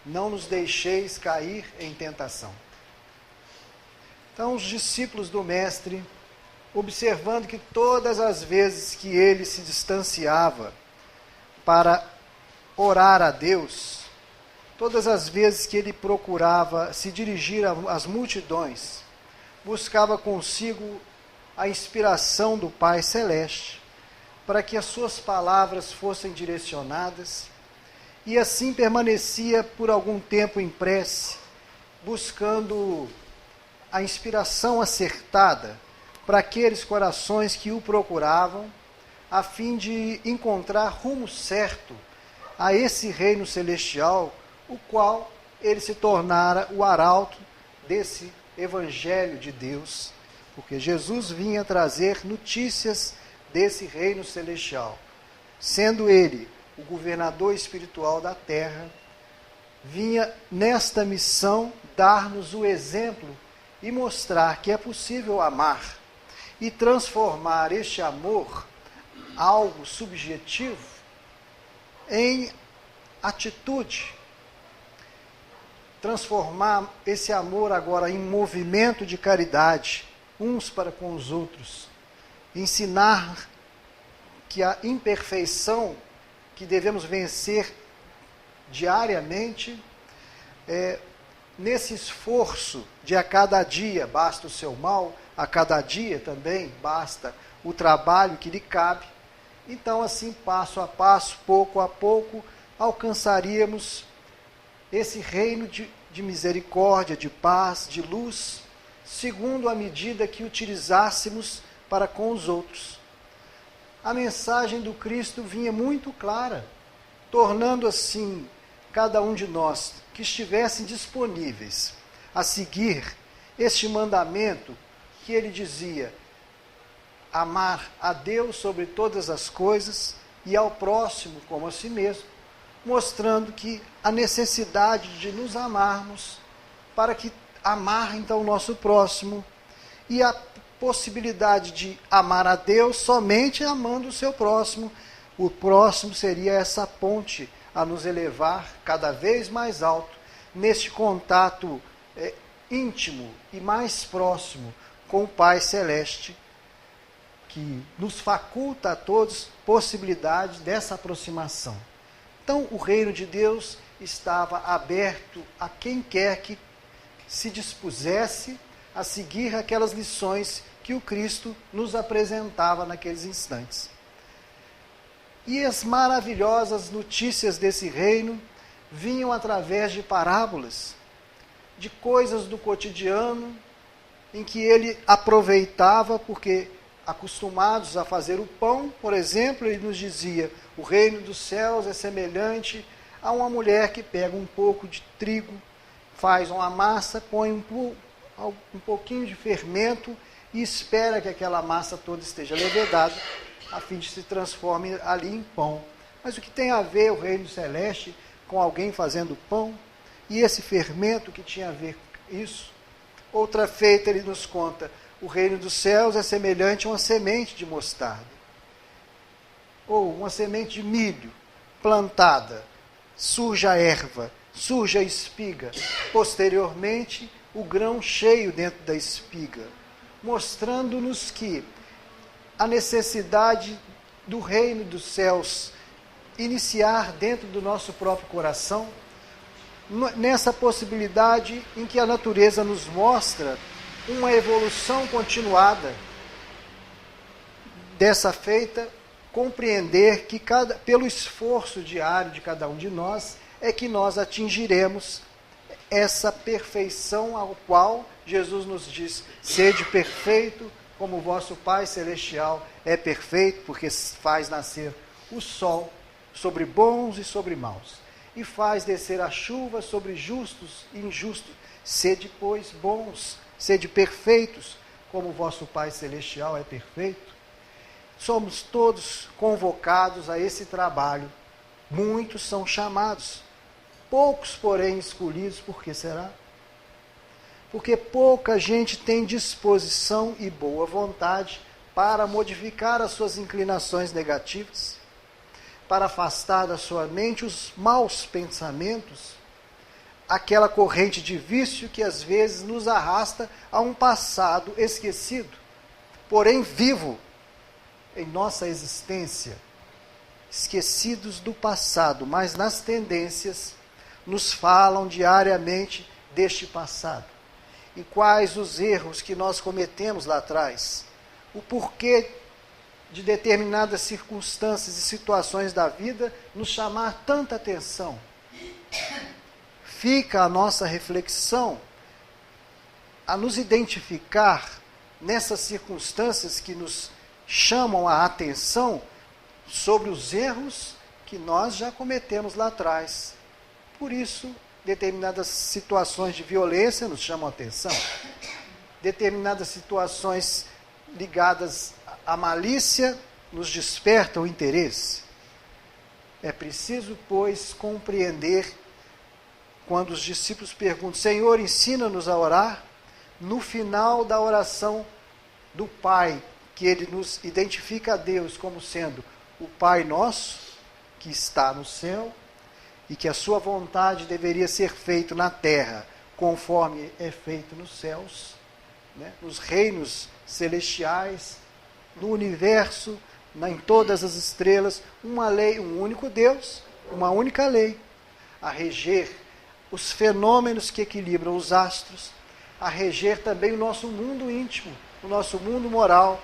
não nos deixeis cair em tentação. Então, os discípulos do Mestre, observando que todas as vezes que ele se distanciava para orar a Deus, todas as vezes que ele procurava se dirigir às multidões, buscava consigo a inspiração do Pai Celeste, para que as suas palavras fossem direcionadas, e assim permanecia por algum tempo em prece, buscando a inspiração acertada para aqueles corações que o procuravam, a fim de encontrar rumo certo a esse reino celestial, o qual ele se tornara o arauto desse Evangelho de Deus, porque Jesus vinha trazer notícias desse reino celestial. Sendo ele o governador espiritual da terra, vinha nesta missão dar-nos o exemplo e mostrar que é possível amar e transformar este amor, algo subjetivo, em atitude. Transformar esse amor agora em movimento de caridade, uns para com os outros. Ensinar que a imperfeição que devemos vencer diariamente, nesse esforço de a cada dia basta o seu mal, a cada dia também basta o trabalho que lhe cabe. Então, assim, passo a passo, pouco a pouco, alcançaríamos esse reino de misericórdia, de paz, de luz, segundo a medida que utilizássemos para com os outros. A mensagem do Cristo vinha muito clara, tornando assim cada um de nós que estivessem disponíveis a seguir este mandamento que ele dizia: amar a Deus sobre todas as coisas e ao próximo como a si mesmo, mostrando que a necessidade de nos amarmos para que amar então o nosso próximo, e a possibilidade de amar a Deus somente amando o seu próximo. O próximo seria essa ponte a nos elevar cada vez mais alto neste contato íntimo e mais próximo com o Pai Celeste, que nos faculta a todos possibilidade dessa aproximação. Então, o reino de Deus estava aberto a quem quer que se dispusesse a seguir aquelas lições que o Cristo nos apresentava naqueles instantes. E as maravilhosas notícias desse reino vinham através de parábolas, de coisas do cotidiano, em que ele aproveitava, porque acostumados a fazer o pão, por exemplo, ele nos dizia: o reino dos céus é semelhante a uma mulher que pega um pouco de trigo, faz uma massa, põe um pouquinho de fermento e espera que aquela massa toda esteja levedada, a fim de se transforme ali em pão. Mas o que tem a ver o reino celeste com alguém fazendo pão? E esse fermento que tinha a ver com isso? Outra feita ele nos conta: o reino dos céus é semelhante a uma semente de mostarda, ou uma semente de milho plantada, surge a erva, surge a espiga, posteriormente o grão cheio dentro da espiga, mostrando-nos que a necessidade do reino dos céus iniciar dentro do nosso próprio coração, nessa possibilidade em que a natureza nos mostra uma evolução continuada. Dessa feita, compreender que pelo esforço diário de cada um de nós, é que nós atingiremos essa perfeição ao qual Jesus nos diz: sede perfeito, como o vosso Pai Celestial é perfeito, porque faz nascer o sol sobre bons e sobre maus, e faz descer a chuva sobre justos e injustos. Sede, pois, bons, sede perfeitos, como o vosso Pai Celestial é perfeito. Somos todos convocados a esse trabalho. Muitos são chamados, poucos, porém, escolhidos. Por que será? Porque pouca gente tem disposição e boa vontade para modificar as suas inclinações negativas, para afastar da sua mente os maus pensamentos, aquela corrente de vício que às vezes nos arrasta a um passado esquecido, porém vivo em nossa existência, esquecidos do passado, mas nas tendências nos falam diariamente deste passado. E quais os erros que nós cometemos lá atrás, o porquê de determinadas circunstâncias e situações da vida nos chamar tanta atenção. Fica a nossa reflexão a nos identificar nessas circunstâncias que nos chamam a atenção sobre os erros que nós já cometemos lá atrás. Por isso, determinadas situações de violência nos chamam a atenção. Determinadas situações ligadas à malícia nos despertam o interesse. É preciso, pois, compreender quando os discípulos perguntam: Senhor, ensina-nos a orar. No final da oração do Pai, que ele nos identifica a Deus como sendo o Pai nosso, que está no céu, e que a sua vontade deveria ser feita na terra, conforme é feito nos céus, né? Nos reinos celestiais, no universo, em todas as estrelas, uma lei, um único Deus, uma única lei, a reger os fenômenos que equilibram os astros, a reger também o nosso mundo íntimo, o nosso mundo moral,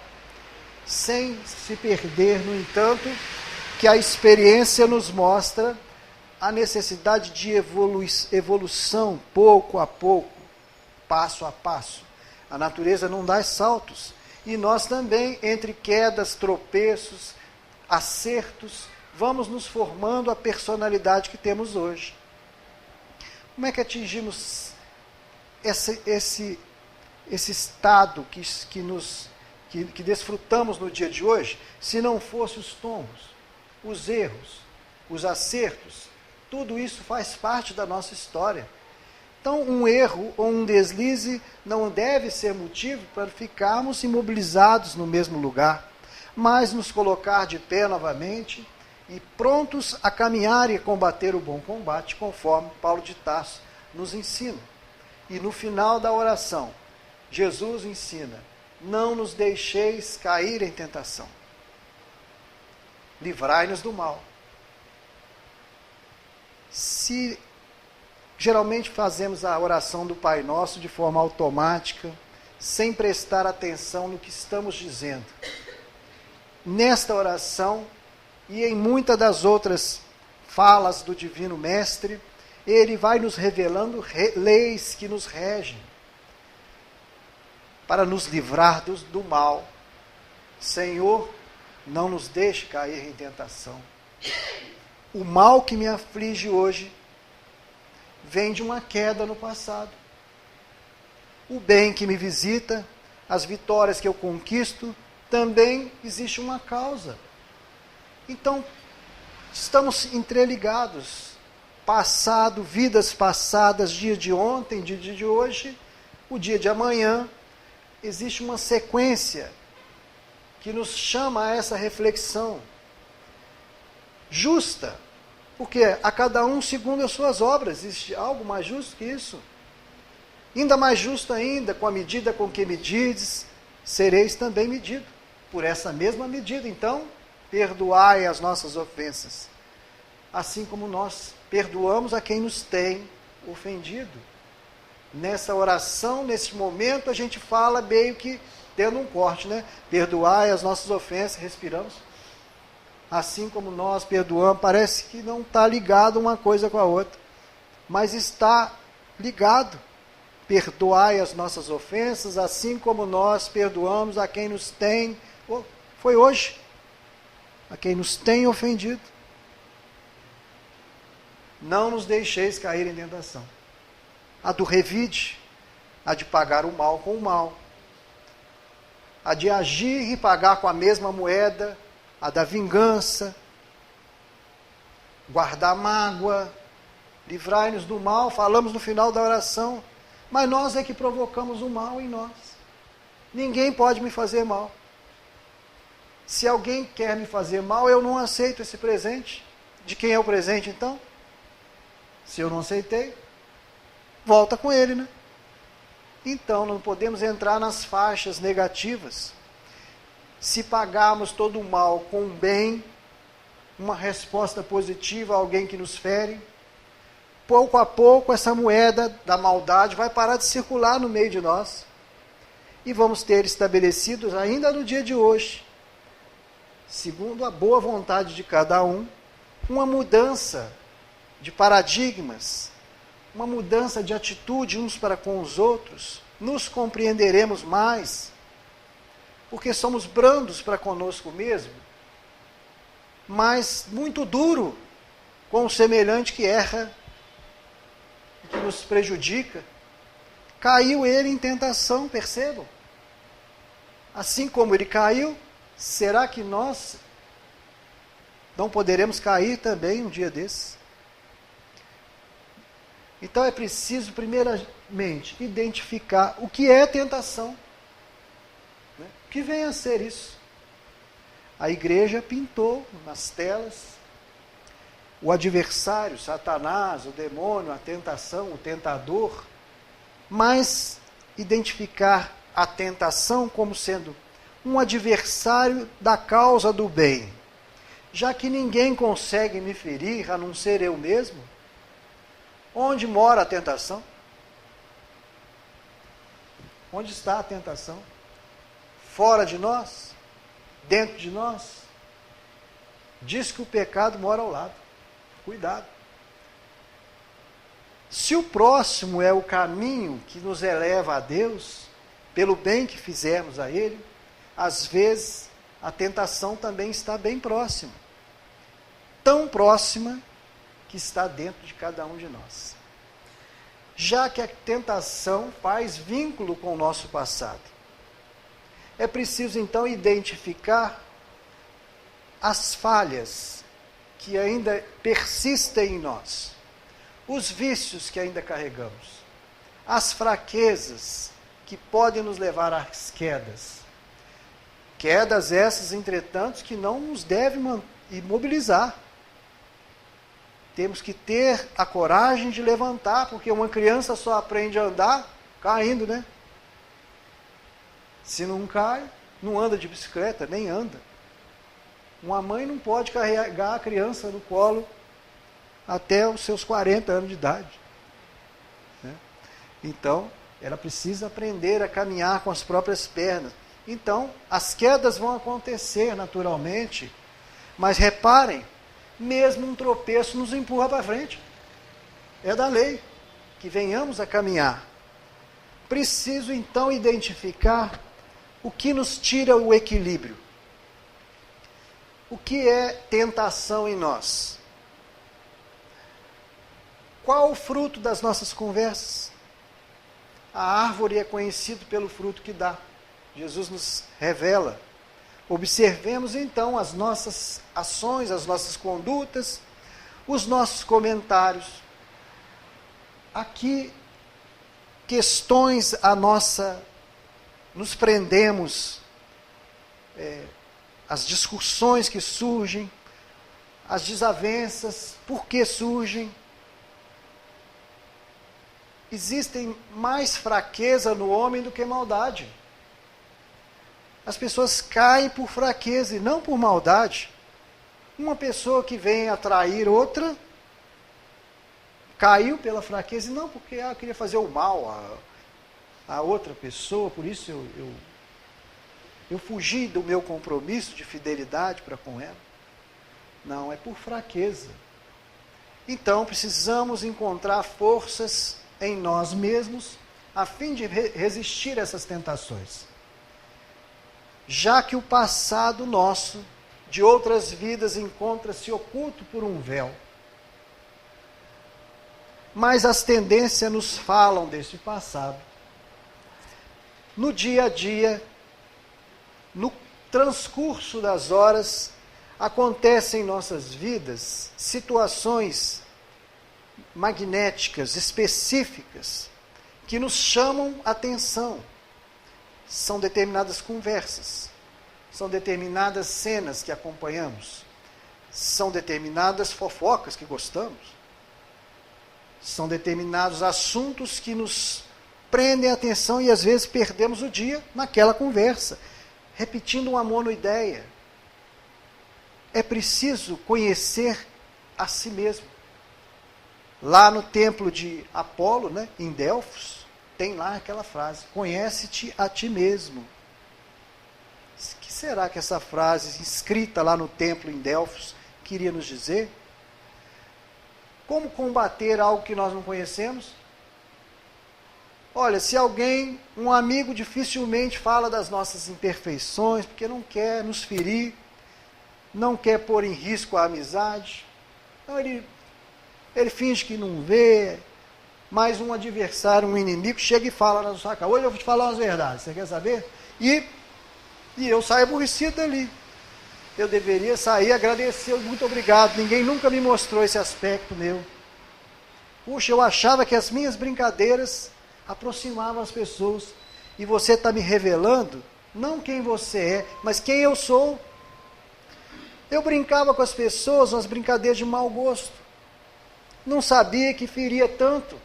sem se perder, no entanto, que a experiência nos mostra a necessidade de evolução, pouco a pouco, passo a passo. A natureza não dá saltos. E nós também, entre quedas, tropeços, acertos, vamos nos formando a personalidade que temos hoje. Como é que atingimos esse estado que desfrutamos no dia de hoje, se não fosse os tombos, os erros, os acertos? Tudo isso faz parte da nossa história. Então, um erro ou um deslize não deve ser motivo para ficarmos imobilizados no mesmo lugar, mas nos colocar de pé novamente e prontos a caminhar e combater o bom combate, conforme Paulo de Tarso nos ensina. E no final da oração, Jesus ensina: não nos deixeis cair em tentação. Livrai-nos do mal. Se geralmente fazemos a oração do Pai Nosso de forma automática, sem prestar atenção no que estamos dizendo, nesta oração e em muitas das outras falas do Divino Mestre, ele vai nos revelando leis que nos regem para nos livrar do mal. Senhor, não nos deixe cair em tentação. O mal que me aflige hoje vem de uma queda no passado. O bem que me visita, as vitórias que eu conquisto, também existe uma causa. Então, estamos entreligados. Passado, vidas passadas, dia de ontem, dia de hoje, o dia de amanhã. Existe uma sequência que nos chama a essa reflexão justa, porque a cada um segundo as suas obras. Existe algo mais justo que isso? Ainda mais justo ainda, com a medida com que medides, sereis também medido, por essa mesma medida. Então, perdoai as nossas ofensas, assim como nós perdoamos a quem nos tem ofendido. Nessa oração, nesse momento, a gente fala meio que tendo um corte, né? Perdoai as nossas ofensas, respiramos. Assim como nós perdoamos, parece que não está ligado uma coisa com a outra, mas está ligado. Perdoai as nossas ofensas, assim como nós perdoamos a quem nos tem, foi hoje, a quem nos tem ofendido. Não nos deixeis cair em tentação. A do revide, a de pagar o mal com o mal. A de agir e pagar com a mesma moeda, a da vingança, guardar mágoa, livrai-nos do mal, falamos no final da oração, mas nós é que provocamos o mal em nós. Ninguém pode me fazer mal. Se alguém quer me fazer mal, eu não aceito esse presente. De quem é o presente então? Se eu não aceitei, volta com ele, né? Então, não podemos entrar nas faixas negativas. Se pagarmos todo o mal com bem, uma resposta positiva a alguém que nos fere, pouco a pouco essa moeda da maldade vai parar de circular no meio de nós. E vamos ter estabelecidos ainda no dia de hoje, segundo a boa vontade de cada um, uma mudança de paradigmas, uma mudança de atitude uns para com os outros, nos compreenderemos mais, porque somos brandos para conosco mesmo, mas muito duro com o semelhante que erra, que nos prejudica. Caiu ele em tentação, percebam? Assim como ele caiu, será que nós não poderemos cair também um dia desses? Então é preciso, primeiramente, identificar o que é tentação. Né? O que vem a ser isso? A igreja pintou nas telas o adversário, Satanás, o demônio, a tentação, o tentador, mas identificar a tentação como sendo um adversário da causa do bem. Já que ninguém consegue me ferir, a não ser eu mesmo, onde mora a tentação? Onde está a tentação? Fora de nós? Dentro de nós? Diz que o pecado mora ao lado. Cuidado. Se o próximo é o caminho que nos eleva a Deus, pelo bem que fizermos a Ele, às vezes a tentação também está bem próxima. Tão próxima que está dentro de cada um de nós. Já que a tentação faz vínculo com o nosso passado. É preciso então identificar as falhas que ainda persistem em nós, os vícios que ainda carregamos, as fraquezas que podem nos levar às quedas. Quedas essas, entretanto, que não nos devem imobilizar. Temos que ter a coragem de levantar, porque uma criança só aprende a andar caindo, né? Se não cai, não anda de bicicleta, nem anda. Uma mãe não pode carregar a criança no colo até os seus 40 anos de idade. Né? Então, ela precisa aprender a caminhar com as próprias pernas. Então, as quedas vão acontecer naturalmente, mas reparem, mesmo um tropeço nos empurra para frente. É da lei que venhamos a caminhar. Preciso então identificar o que nos tira o equilíbrio. O que é tentação em nós? Qual o fruto das nossas conversas? A árvore é conhecida pelo fruto que dá. Jesus nos revela. Observemos então as nossas ações, as nossas condutas, os nossos comentários. Aqui, questões nos prendemos, as discussões que surgem, as desavenças, por que surgem. Existem mais fraqueza no homem do que maldade. As pessoas caem por fraqueza e não por maldade. Uma pessoa que vem atrair outra, caiu pela fraqueza, e não porque queria fazer o mal a outra pessoa, por isso eu fugi do meu compromisso de fidelidade para com ela. Não, é por fraqueza. Então, precisamos encontrar forças em nós mesmos, a fim de resistir a essas tentações. Já que o passado nosso, de outras vidas, encontra-se oculto por um véu. Mas as tendências nos falam desse passado. No dia a dia, no transcurso das horas, acontecem em nossas vidas situações magnéticas, específicas, que nos chamam a atenção. São determinadas conversas, são determinadas cenas que acompanhamos, são determinadas fofocas que gostamos. São determinados assuntos que nos prendem a atenção e às vezes perdemos o dia naquela conversa, repetindo uma monoideia. É preciso conhecer a si mesmo. Lá no templo de Apolo, né, em Delfos, tem lá aquela frase: conhece-te a ti mesmo. O que será que essa frase, escrita lá no templo em Delfos, queria nos dizer? Como combater algo que nós não conhecemos? Olha, se alguém, um amigo, dificilmente fala das nossas imperfeições, porque não quer nos ferir, não quer pôr em risco a amizade, então ele finge que não vê, mas um adversário, um inimigo, chega e fala na sua cara: hoje eu vou te falar umas verdades, você quer saber? E eu saio aborrecido dali. Eu deveria sair, agradecer, muito obrigado, ninguém nunca me mostrou esse aspecto meu. Puxa, eu achava que as minhas brincadeiras aproximavam as pessoas, e você está me revelando, não quem você é, mas quem eu sou. Eu brincava com as pessoas, umas brincadeiras de mau gosto, não sabia que feria tanto.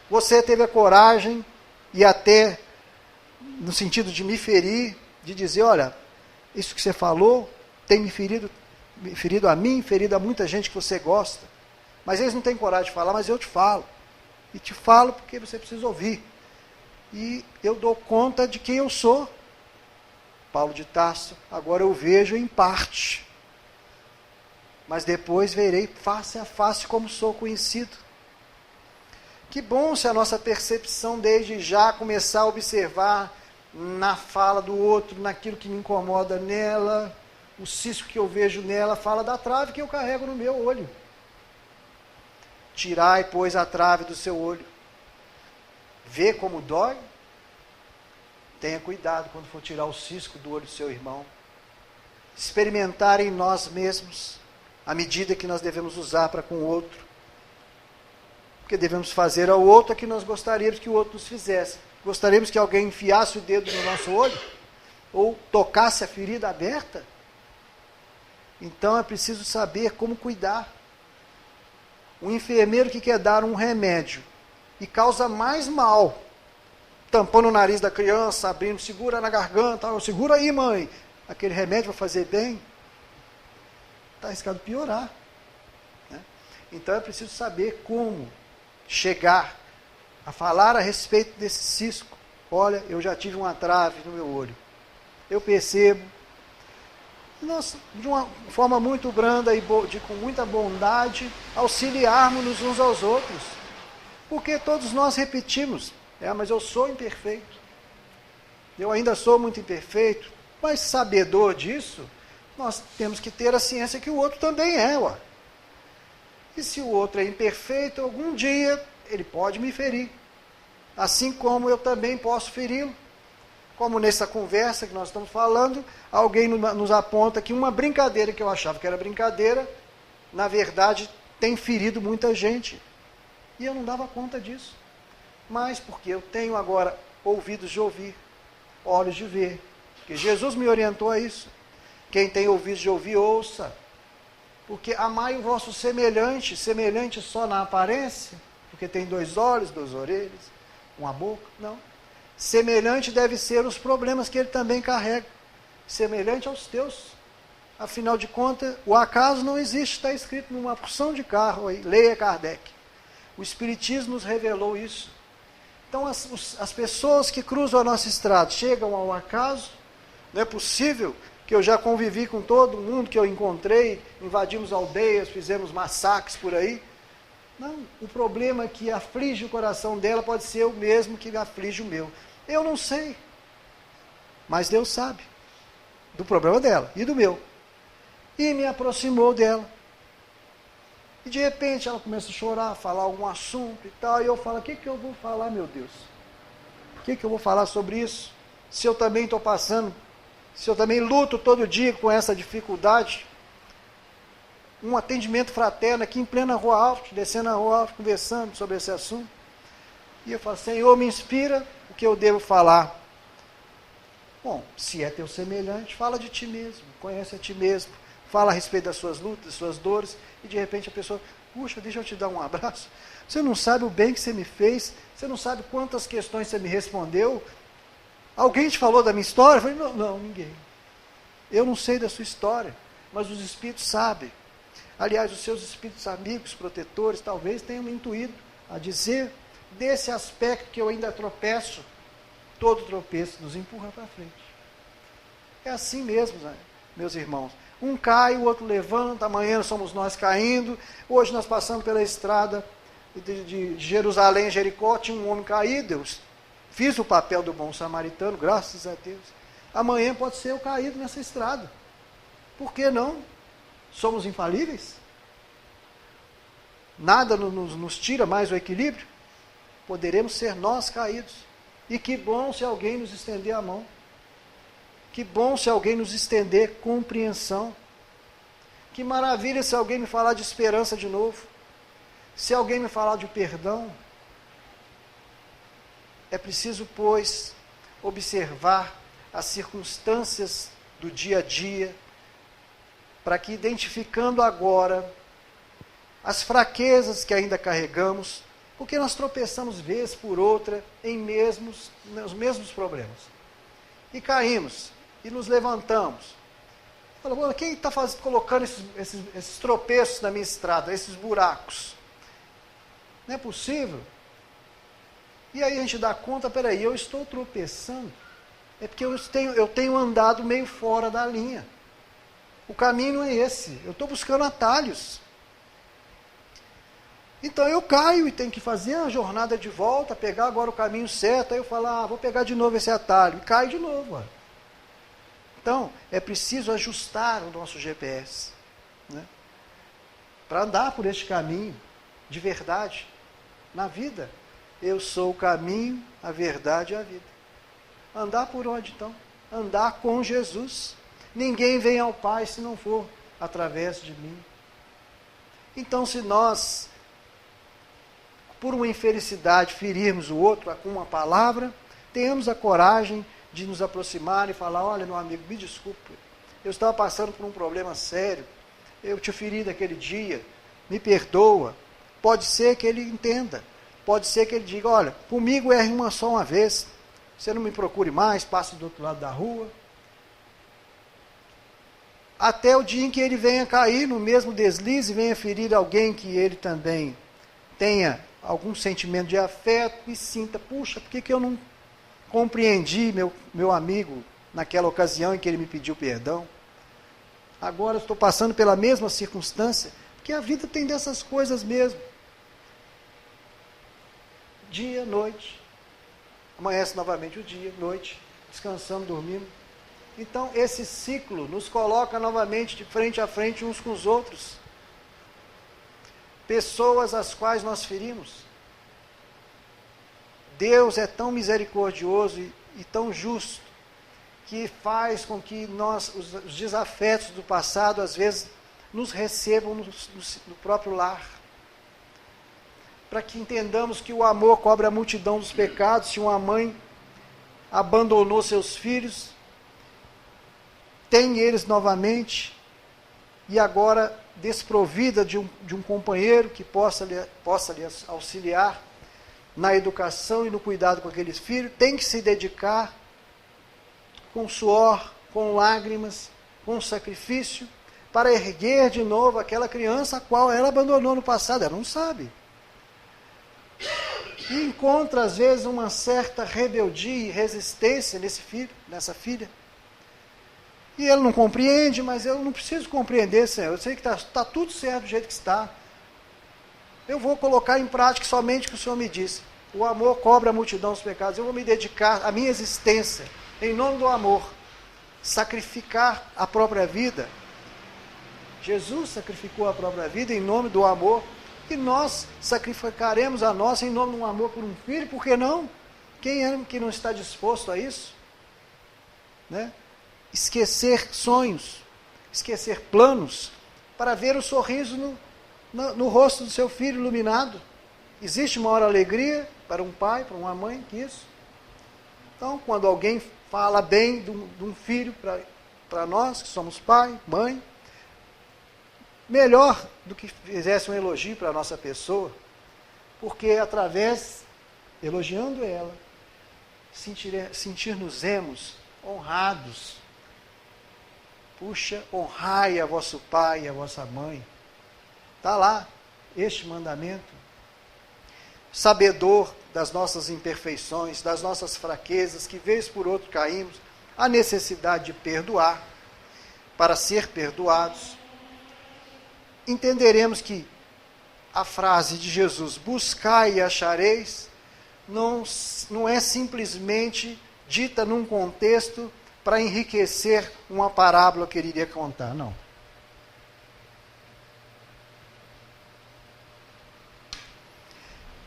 Você teve a coragem, e até no sentido de me ferir, de dizer: olha, isso que você falou tem me ferido a mim, ferido a muita gente que você gosta, mas eles não têm coragem de falar, mas eu te falo, e te falo porque você precisa ouvir, e eu dou conta de quem eu sou. Paulo de Tarso: agora eu vejo em parte, mas depois verei face a face como sou conhecido. Que bom se a nossa percepção desde já começar a observar na fala do outro, naquilo que me incomoda nela, o cisco que eu vejo nela, fala da trave que eu carrego no meu olho. Tirai, pois, a trave do seu olho. Vê como dói? Tenha cuidado quando for tirar o cisco do olho do seu irmão. Experimentar em nós mesmos a medida que nós devemos usar para com o outro. Porque devemos fazer ao outro a que nós gostaríamos que o outro nos fizesse. Gostaríamos que alguém enfiasse o dedo no nosso olho? Ou tocasse a ferida aberta? Então é preciso saber como cuidar. Um enfermeiro que quer dar um remédio e causa mais mal, tampando o nariz da criança, abrindo, segura na garganta, segura aí, mãe, aquele remédio vai fazer bem, está arriscado piorar. Né? Então é preciso saber como chegar a falar a respeito desse cisco. Olha, eu já tive uma trave no meu olho. Eu percebo. Nós, de uma forma muito branda e com muita bondade, auxiliarmos-nos uns aos outros. Porque todos nós repetimos: mas eu sou imperfeito. Eu ainda sou muito imperfeito. Mas sabedor disso, nós temos que ter a ciência que o outro também é. Ué. E se o outro é imperfeito, algum dia ele pode me ferir. Assim como eu também posso feri-lo. Como nessa conversa que nós estamos falando, alguém nos aponta que uma brincadeira que eu achava que era brincadeira, na verdade tem ferido muita gente. E eu não dava conta disso. Mas porque eu tenho agora ouvidos de ouvir, olhos de ver. Porque Jesus me orientou a isso. Quem tem ouvidos de ouvir, ouça. Porque amai o vosso semelhante, semelhante só na aparência, porque tem 2 olhos, 2 orelhas, uma boca, não. Semelhante deve ser os problemas que ele também carrega. Semelhante aos teus. Afinal de contas, o acaso não existe, está escrito numa porção de carro aí, leia Kardec. O Espiritismo nos revelou isso. Então as pessoas que cruzam a nossa estrada chegam ao acaso. Não é possível que eu já convivi com todo mundo que eu encontrei, invadimos aldeias, fizemos massacres por aí. Não, o problema que aflige o coração dela pode ser o mesmo que aflige o meu. Eu não sei, mas Deus sabe do problema dela e do meu. E me aproximou dela. E de repente ela começa a chorar, falar algum assunto e tal, e eu falo: o que eu vou falar, meu Deus? O que eu vou falar sobre isso? Se eu também estou passando, se eu também luto todo dia com essa dificuldade. Um atendimento fraterno aqui em plena Rua Alves, descendo a Rua Alves, conversando sobre esse assunto. E eu falo: Senhor, me inspira o que eu devo falar. Bom, se é teu semelhante, fala de ti mesmo, conhece a ti mesmo, fala a respeito das suas lutas, das suas dores, e de repente a pessoa: puxa, deixa eu te dar um abraço. Você não sabe o bem que você me fez, você não sabe quantas questões você me respondeu. Alguém te falou da minha história? Eu falei, não, ninguém. Eu não sei da sua história, mas os Espíritos sabem. Aliás, os seus Espíritos amigos, protetores, talvez tenham me intuído a dizer desse aspecto que eu ainda tropeço. Todo tropeço nos empurra para frente. É assim mesmo, meus irmãos. Um cai, o outro levanta, amanhã somos nós caindo. Hoje nós passamos pela estrada de Jerusalém, Jericó, tinha um homem caído, eu fiz o papel do bom samaritano, graças a Deus. Amanhã pode ser eu caído nessa estrada. Por que não? Somos infalíveis? Nada nos tira mais o equilíbrio? Poderemos ser nós caídos. E que bom se alguém nos estender a mão. Que bom se alguém nos estender compreensão. Que maravilha se alguém me falar de esperança de novo. Se alguém me falar de perdão. É preciso, pois, observar as circunstâncias do dia a dia, para que, identificando agora as fraquezas que ainda carregamos, porque nós tropeçamos vez por outra nos mesmos problemas. E caímos, e nos levantamos. Fala, quem está colocando esses tropeços na minha estrada, esses buracos? Não é possível. E aí a gente dá conta, peraí, eu estou tropeçando, é porque eu tenho andado meio fora da linha. O caminho não é esse, eu estou buscando atalhos. Então eu caio e tenho que fazer a jornada de volta, pegar agora o caminho certo, aí eu falo, vou pegar de novo esse atalho, e caio de novo. Então, é preciso ajustar o nosso GPS, né? Para andar por este caminho, de verdade, na vida. Eu sou o caminho, a verdade e a vida. Andar por onde então? Andar com Jesus. Ninguém vem ao Pai se não for através de mim. Então, se nós, por uma infelicidade, ferirmos o outro com uma palavra, tenhamos a coragem de nos aproximar e falar, olha, meu amigo, me desculpe, eu estava passando por um problema sério, eu te feri naquele dia, me perdoa. Pode ser que ele entenda, pode ser que ele diga, olha, comigo erre só uma vez, você não me procure mais, passe do outro lado da rua. Até o dia em que ele venha cair no mesmo deslize, venha ferir alguém que ele também tenha algum sentimento de afeto e sinta, puxa, por que eu não compreendi meu amigo naquela ocasião em que ele me pediu perdão? Agora estou passando pela mesma circunstância, porque a vida tem dessas coisas mesmo. Dia, noite, amanhece novamente o dia, noite, descansando, dormindo. Então, esse ciclo nos coloca novamente de frente a frente uns com os outros. Pessoas às quais nós ferimos. Deus é tão misericordioso e tão justo, que faz com que os desafetos do passado, às vezes, nos recebam no próprio lar. Para que entendamos que o amor cobre a multidão dos pecados. Se uma mãe abandonou seus filhos, tem eles novamente, e agora desprovida de um companheiro que possa lhe auxiliar na educação e no cuidado com aqueles filhos, tem que se dedicar com suor, com lágrimas, com sacrifício, para erguer de novo aquela criança a qual ela abandonou no passado. Ela não sabe. E encontra, às vezes, uma certa rebeldia e resistência nesse filho, nessa filha. E ele não compreende, mas eu não preciso compreender, Senhor. Eu sei que está tudo certo do jeito que está. Eu vou colocar em prática somente o que o Senhor me disse. O amor cobre a multidão dos pecados. Eu vou me dedicar à minha existência, em nome do amor. Sacrificar a própria vida. Jesus sacrificou a própria vida em nome do amor. E nós sacrificaremos a nossa em nome de um amor por um filho. Por que não? Quem é que não está disposto a isso? Né? Esquecer sonhos, esquecer planos, para ver o sorriso no rosto do seu filho iluminado. Existe maior alegria para um pai, para uma mãe, que isso? Então, quando alguém fala bem de um filho para nós, que somos pai, mãe, melhor do que fizesse um elogio para a nossa pessoa, porque através, elogiando ela, sentir-nos-emos honrados. Puxa, honrai a vosso pai e a vossa mãe. Está lá, este mandamento. Sabedor das nossas imperfeições, das nossas fraquezas, que vez por outro caímos, a necessidade de perdoar, para ser perdoados. Entenderemos que a frase de Jesus, buscai e achareis, não é simplesmente dita num contexto para enriquecer uma parábola que ele iria contar, não.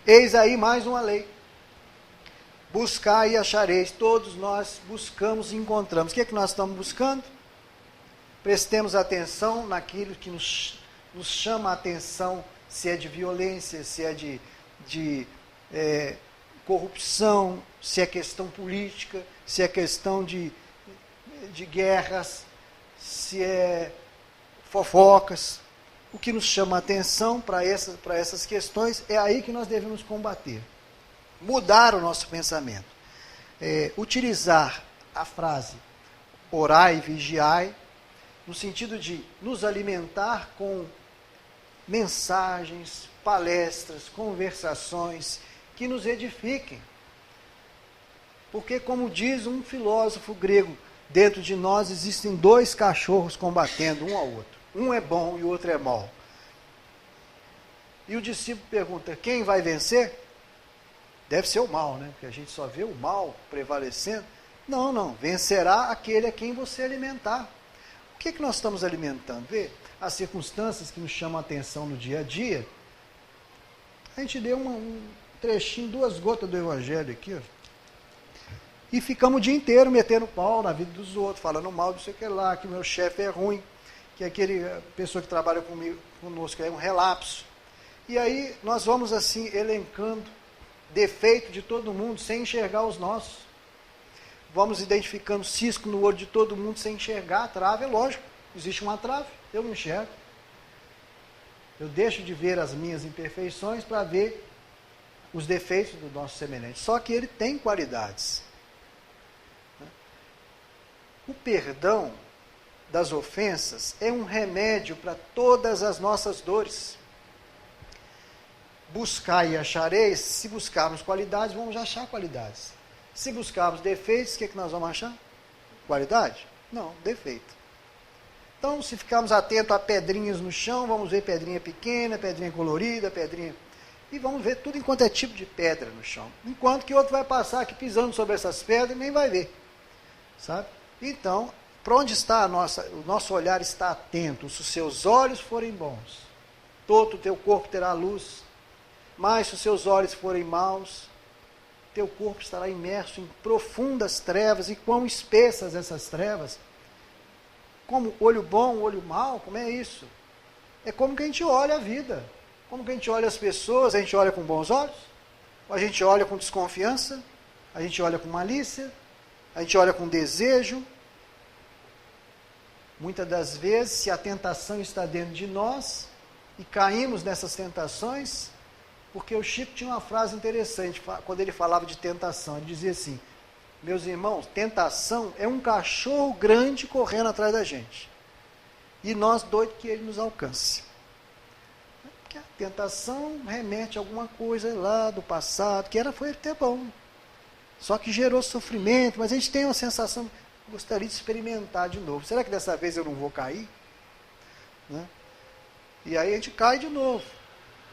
Eis aí mais uma lei. Buscai e achareis. Todos nós buscamos e encontramos. O que é que nós estamos buscando? Prestemos atenção naquilo que nos chama a atenção, se é de violência, se é de corrupção, se é questão política, se é questão de guerras, se é fofocas. O que nos chama a atenção para essas questões é aí que nós devemos combater. Mudar o nosso pensamento. Utilizar a frase orai e vigiai, no sentido de nos alimentar com mensagens, palestras, conversações que nos edifiquem. Porque, como diz um filósofo grego, dentro de nós existem dois cachorros combatendo um ao outro. Um é bom e o outro é mau. E o discípulo pergunta, quem vai vencer? Deve ser o mal, né? Porque a gente só vê o mal prevalecendo. Não. Vencerá aquele a quem você alimentar. O que nós estamos alimentando? Vê, as circunstâncias que nos chamam a atenção no dia a dia. A gente deu um trechinho, 2 gotas do Evangelho aqui, ó. E ficamos o dia inteiro metendo pau na vida dos outros, falando mal do sei que lá, que o meu chefe é ruim, que aquele pessoa que trabalha conosco é um relapso. E aí nós vamos assim elencando defeito de todo mundo sem enxergar os nossos. Vamos identificando cisco no olho de todo mundo sem enxergar a trave. É lógico, existe uma trave, eu não enxergo. Eu deixo de ver as minhas imperfeições para ver os defeitos do nosso semelhante. Só que ele tem qualidades. O perdão das ofensas é um remédio para todas as nossas dores. Buscai e achareis. Se buscarmos qualidades, vamos achar qualidades. Se buscarmos defeitos, o que nós vamos achar? Qualidade? Não, defeito. Então, se ficarmos atentos a pedrinhas no chão, vamos ver pedrinha pequena, pedrinha colorida, pedrinha... E vamos ver tudo enquanto é tipo de pedra no chão. Enquanto que outro vai passar aqui pisando sobre essas pedras e nem vai ver. Sabe? Então, para onde está o nosso olhar está atento. Se os seus olhos forem bons, todo o teu corpo terá luz. Mas se os seus olhos forem maus, teu corpo estará imerso em profundas trevas. E quão espessas essas trevas. Como olho bom, olho mau, como é isso? É como que a gente olha a vida. Como que a gente olha as pessoas, a gente olha com bons olhos? Ou a gente olha com desconfiança? A gente olha com malícia? A gente olha com desejo? Muitas das vezes, se a tentação está dentro de nós, e caímos nessas tentações, porque o Chico tinha uma frase interessante, quando ele falava de tentação, ele dizia assim, meus irmãos, tentação é um cachorro grande correndo atrás da gente. E nós doidos que ele nos alcance. Porque a tentação remete a alguma coisa lá do passado, que foi até bom. Só que gerou sofrimento, mas a gente tem uma sensação, gostaria de experimentar de novo. Será que dessa vez eu não vou cair? Né? E aí a gente cai de novo.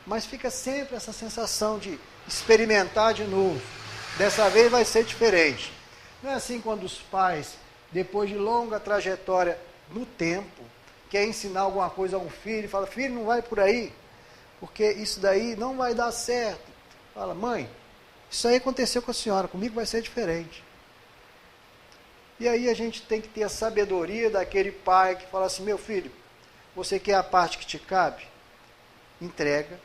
Mas fica sempre essa sensação de experimentar de novo. Dessa vez vai ser diferente. Não é assim quando os pais, depois de longa trajetória no tempo, querem ensinar alguma coisa a um filho, fala, filho, não vai por aí, porque isso daí não vai dar certo. Fala, mãe, isso aí aconteceu com a senhora, comigo vai ser diferente. E aí a gente tem que ter a sabedoria daquele pai que fala assim, meu filho, você quer a parte que te cabe? Entrega.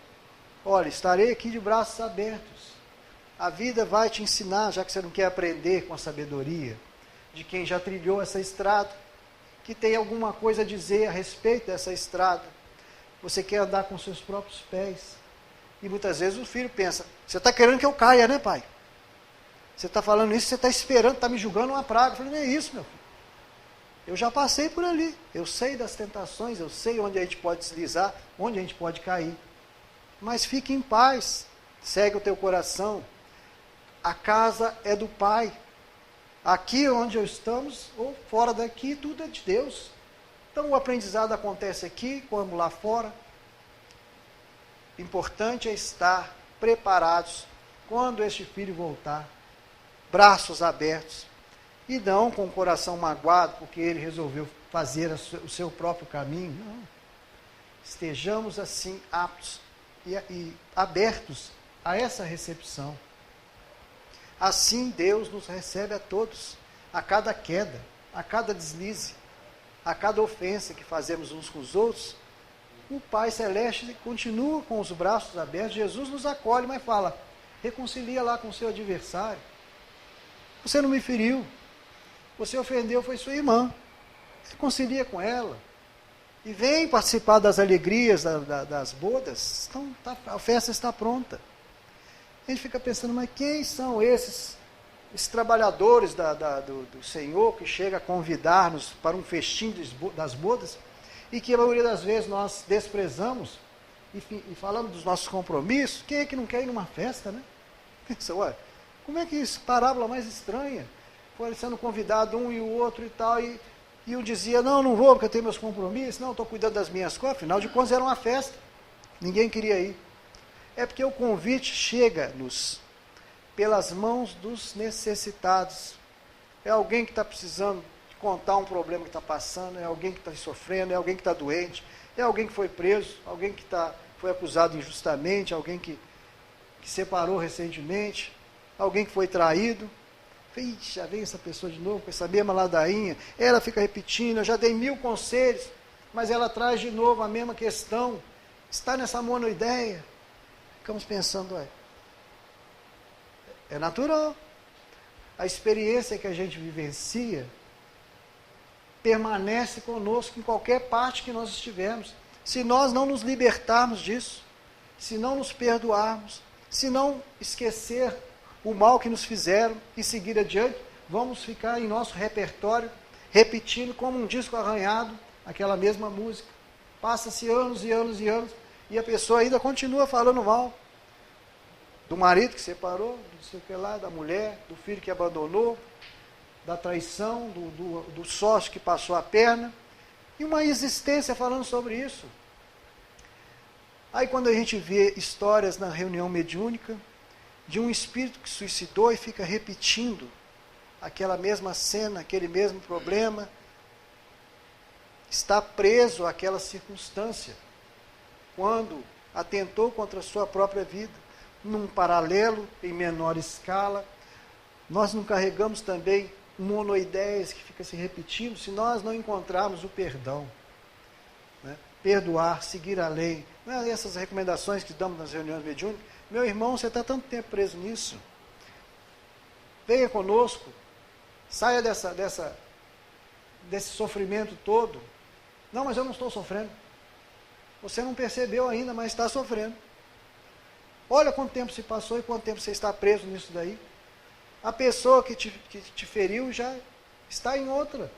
Olha, estarei aqui de braços abertos. A vida vai te ensinar, já que você não quer aprender com a sabedoria de quem já trilhou essa estrada, que tem alguma coisa a dizer a respeito dessa estrada. Você quer andar com seus próprios pés. E muitas vezes o filho pensa, você está querendo que eu caia, né, pai? Você está falando isso, você está esperando, está me julgando uma praga. Eu falei, não é isso, meu filho. Eu já passei por ali. Eu sei das tentações, eu sei onde a gente pode deslizar, onde a gente pode cair. Mas fique em paz, segue o teu coração. A casa é do Pai. Aqui onde estamos, ou fora daqui, tudo é de Deus. Então o aprendizado acontece aqui, como lá fora. Importante é estar preparados quando este filho voltar, braços abertos, e não com o coração magoado, porque ele resolveu fazer o seu próprio caminho. Não. Estejamos assim aptos e abertos a essa recepção. Assim Deus nos recebe a todos, a cada queda, a cada deslize, a cada ofensa que fazemos uns com os outros. O Pai Celeste continua com os braços abertos. Jesus nos acolhe, mas fala, reconcilia lá com o seu adversário. Você não me feriu, você ofendeu, foi sua irmã. Reconcilia com ela. E vem participar das alegrias, das bodas. Então, a festa está pronta. A gente fica pensando, mas quem são esses trabalhadores do Senhor que chega a convidar-nos para um festim das bodas e que a maioria das vezes nós desprezamos e falamos dos nossos compromissos? Quem é que não quer ir numa festa, né? Pensa, ué, como é que isso? Parábola mais estranha. Foi sendo convidado um e o outro e tal, e um dizia, não vou porque eu tenho meus compromissos, não, estou cuidando das minhas coisas. Afinal de contas era uma festa, ninguém queria ir. É porque o convite chega-nos pelas mãos dos necessitados. É alguém que está precisando de contar um problema que está passando, é alguém que está sofrendo, é alguém que está doente, é alguém que foi preso, alguém que foi acusado injustamente, alguém que separou recentemente, alguém que foi traído. Ixi, já vem essa pessoa de novo com essa mesma ladainha, ela fica repetindo, eu já dei 1000 conselhos, mas ela traz de novo a mesma questão, está nessa monoideia. Ficamos pensando, é natural. A experiência que a gente vivencia permanece conosco em qualquer parte que nós estivermos. Se nós não nos libertarmos disso, se não nos perdoarmos, se não esquecer o mal que nos fizeram e seguir adiante, vamos ficar em nosso repertório, repetindo como um disco arranhado, aquela mesma música. Passa-se anos e anos e anos, e a pessoa ainda continua falando mal do marido que separou, do sei o que lá, da mulher, do filho que abandonou, da traição, do sócio que passou a perna, e uma existência falando sobre isso. Aí quando a gente vê histórias na reunião mediúnica, de um espírito que suicidou e fica repetindo aquela mesma cena, aquele mesmo problema, está preso àquela circunstância, quando atentou contra a sua própria vida, num paralelo, em menor escala. Nós não carregamos também monoideias que ficam se repetindo, se nós não encontrarmos o perdão, né? Perdoar, seguir a lei, não é essas recomendações que damos nas reuniões mediúnicas. Meu irmão, você está tanto tempo preso nisso, venha conosco, saia desse sofrimento todo. Não, mas eu não estou sofrendo. Você não percebeu ainda, mas está sofrendo. Olha quanto tempo se passou e quanto tempo você está preso nisso daí. A pessoa que te feriu já está em outra.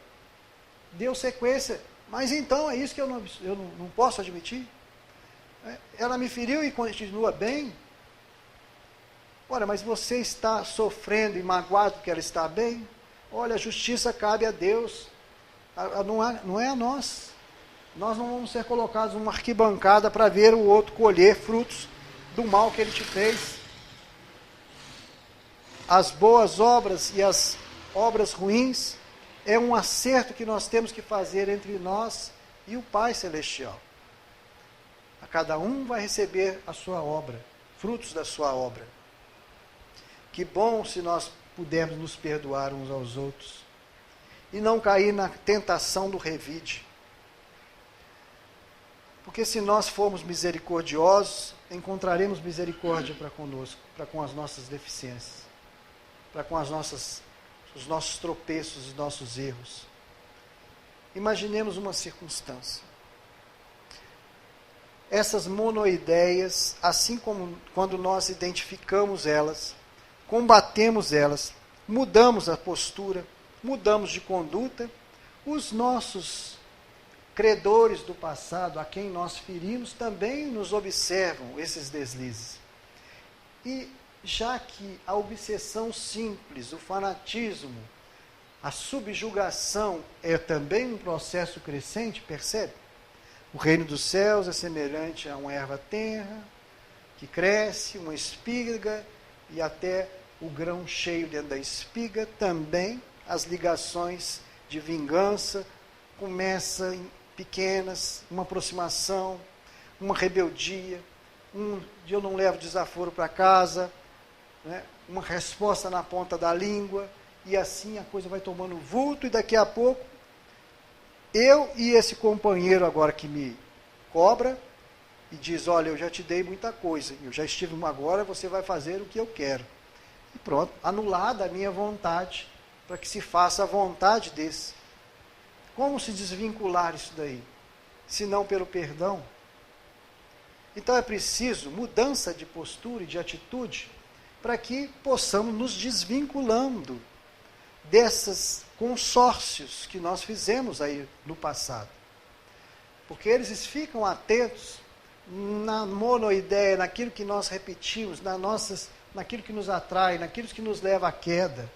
Deu sequência. Mas então é isso que eu não posso admitir? Ela me feriu e continua bem? Ora, mas você está sofrendo e magoado porque ela está bem? Olha, a justiça cabe a Deus. Não é a nós. Nós não vamos ser colocados numa arquibancada para ver o outro colher frutos do mal que ele te fez. As boas obras e as obras ruins é um acerto que nós temos que fazer entre nós e o Pai Celestial. A cada um vai receber a sua obra, frutos da sua obra. Que bom se nós pudermos nos perdoar uns aos outros e não cair na tentação do revide. Porque se nós formos misericordiosos, encontraremos misericórdia para conosco, para com as nossas deficiências, para com os nossos tropeços, os nossos erros. Imaginemos uma circunstância. essas monoideias, assim como quando nós identificamos elas, combatemos elas, mudamos a postura, mudamos de conduta, os nossos credores do passado, a quem nós ferimos, também nos observam esses deslizes. E já que a obsessão simples, o fanatismo, a subjugação é também um processo crescente, percebe? O reino dos céus é semelhante a uma erva tenra, que cresce, uma espiga, e até o grão cheio dentro da espiga, também as ligações de vingança começam em pequenas, uma aproximação, uma rebeldia, eu não levo desaforo para casa, né? Uma resposta na ponta da língua, e assim a coisa vai tomando vulto, e daqui a pouco, eu e esse companheiro agora que me cobra, e diz, olha, eu já te dei muita coisa, eu já estive agora, você vai fazer o que eu quero. E pronto, anulada a minha vontade, para que se faça a vontade desse. Como se desvincular isso daí? Se não pelo perdão? Então é preciso mudança de postura e de atitude, para que possamos nos desvinculando desses consórcios que nós fizemos aí no passado. Porque eles ficam atentos na monoideia, naquilo que nós repetimos, naquilo que nos atrai, naquilo que nos leva à queda.